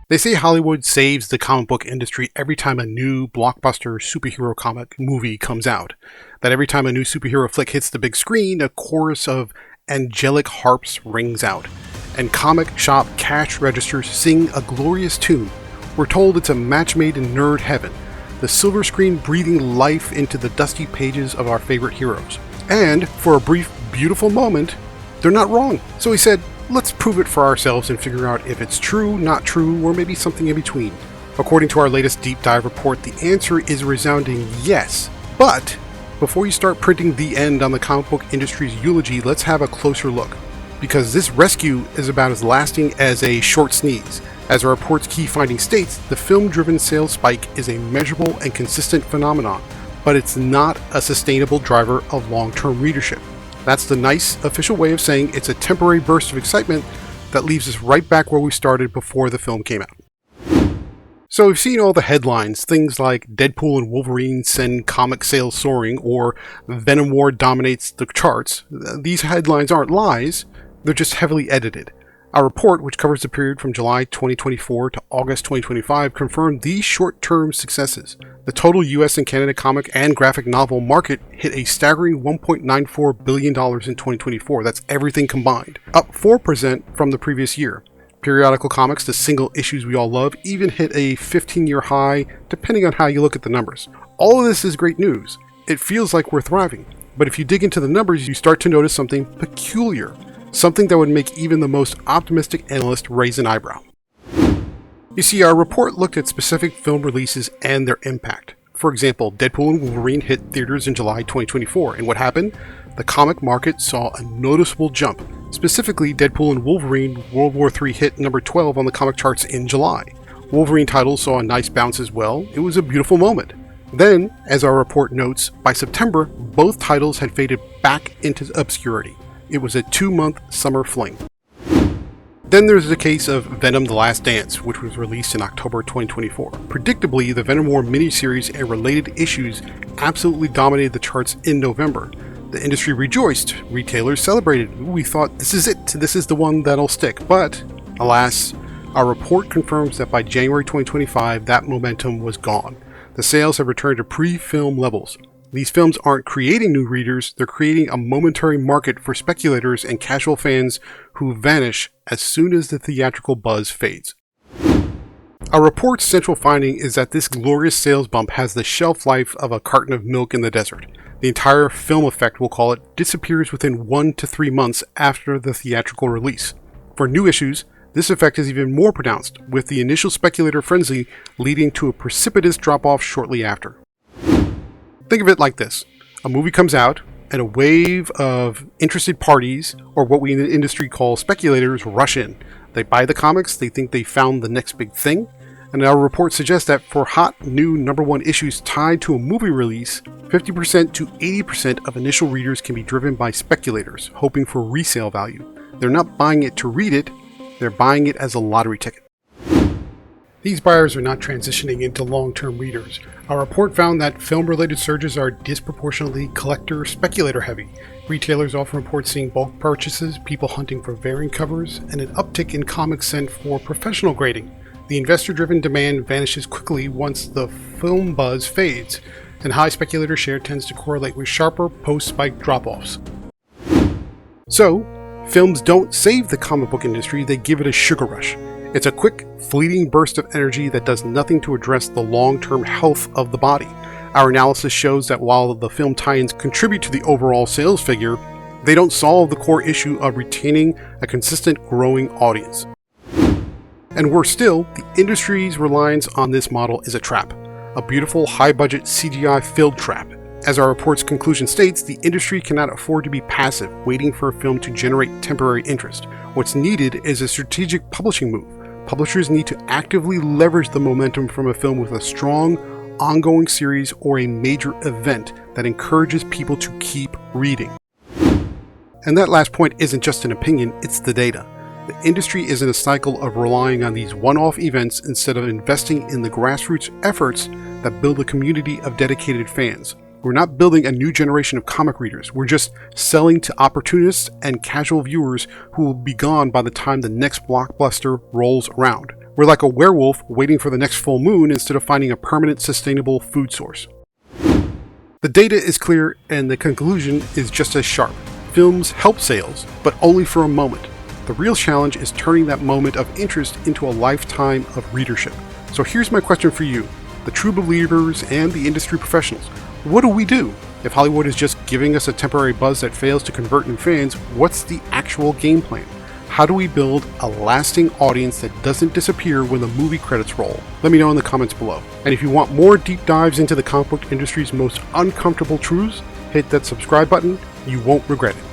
They say Hollywood saves the comic book industry every time a new blockbuster superhero comic movie comes out. That every time a new superhero flick hits the big screen, a chorus of angelic harps rings out, and comic shop cash registers sing a glorious tune. We're told it's a match made in nerd heaven, the silver screen breathing life into the dusty pages of our favorite heroes. And, for a brief, beautiful moment, they're not wrong. So he said, let's prove it for ourselves and figure out if it's true, not true, or maybe something in between. According to our latest deep dive report, the answer is a resounding yes. But, before you start printing the end on the comic book industry's eulogy, let's have a closer look. Because this rescue is about as lasting as a short sneeze. As our report's key finding states, the film-driven sales spike is a measurable and consistent phenomenon, but it's not a sustainable driver of long-term readership. That's the nice, official way of saying it's a temporary burst of excitement that leaves us right back where we started before the film came out. So we've seen all the headlines, things like Deadpool and Wolverine send comic sales soaring, or Venom War dominates the charts. These headlines aren't lies, they're just heavily edited. Our report, which covers the period from July 2024 to August 2025, confirmed these short-term successes. The total US and Canada comic and graphic novel market hit a staggering $1.94 billion in 2024. That's everything combined, up 4% from the previous year. Periodical comics, the single issues we all love, even hit a 15-year high, depending on how you look at the numbers. All of this is great news. It feels like we're thriving. But if you dig into the numbers, you start to notice something peculiar. Something that would make even the most optimistic analyst raise an eyebrow. You see, our report looked at specific film releases and their impact. For example, Deadpool and Wolverine hit theaters in July 2024, and what happened? The comic market saw a noticeable jump. Specifically, Deadpool and Wolverine World War III hit number 12 on the comic charts in July. Wolverine titles saw a nice bounce as well. It was a beautiful moment. Then, as our report notes, by September, both titles had faded back into obscurity. It was a 2-month summer fling. Then there's the case of Venom: The Last Dance, which was released in October 2024. Predictably, the Venom War miniseries and related issues absolutely dominated the charts in November. The industry rejoiced, retailers celebrated. We thought, this is it, this is the one that'll stick. But, alas, our report confirms that by January 2025, that momentum was gone. The sales have returned to pre-film levels. These films aren't creating new readers, they're creating a momentary market for speculators and casual fans who vanish as soon as the theatrical buzz fades. Our report's central finding is that this glorious sales bump has the shelf life of a carton of milk in the desert. The entire film effect, we'll call it, disappears within 1 to 3 months after the theatrical release. For new issues, this effect is even more pronounced, with the initial speculator frenzy leading to a precipitous drop-off shortly after. Think of it like this. A movie comes out, and a wave of interested parties, or what we in the industry call speculators, rush in. They buy the comics, they think they found the next big thing, and our report suggests that for hot, new #1 issues tied to a movie release, 50% to 80% of initial readers can be driven by speculators, hoping for resale value. They're not buying it to read it, they're buying it as a lottery ticket. These buyers are not transitioning into long-term readers. Our report found that film-related surges are disproportionately collector-speculator heavy. Retailers often report seeing bulk purchases, people hunting for variant covers, and an uptick in comics sent for professional grading. The investor-driven demand vanishes quickly once the film buzz fades, and high speculator share tends to correlate with sharper post-spike drop-offs. So, films don't save the comic book industry, they give it a sugar rush. It's a quick, fleeting burst of energy that does nothing to address the long-term health of the body. Our analysis shows that while the film tie-ins contribute to the overall sales figure, they don't solve the core issue of retaining a consistent, growing audience. And worse still, the industry's reliance on this model is a trap. A beautiful, high-budget CGI-filled trap. As our report's conclusion states, the industry cannot afford to be passive, waiting for a film to generate temporary interest. What's needed is a strategic publishing move. Publishers need to actively leverage the momentum from a film with a strong, ongoing series or a major event that encourages people to keep reading. And that last point isn't just an opinion, it's the data. The industry is in a cycle of relying on these one-off events instead of investing in the grassroots efforts that build a community of dedicated fans. We're not building a new generation of comic readers, we're just selling to opportunists and casual viewers who will be gone by the time the next blockbuster rolls around. We're like a werewolf waiting for the next full moon instead of finding a permanent, sustainable food source. The data is clear and the conclusion is just as sharp. Films help sales, but only for a moment. The real challenge is turning that moment of interest into a lifetime of readership. So here's my question for you, the true believers and the industry professionals. What do we do? If Hollywood is just giving us a temporary buzz that fails to convert new fans, what's the actual game plan? How do we build a lasting audience that doesn't disappear when the movie credits roll? Let me know in the comments below. And if you want more deep dives into the comic book industry's most uncomfortable truths, hit that subscribe button. You won't regret it.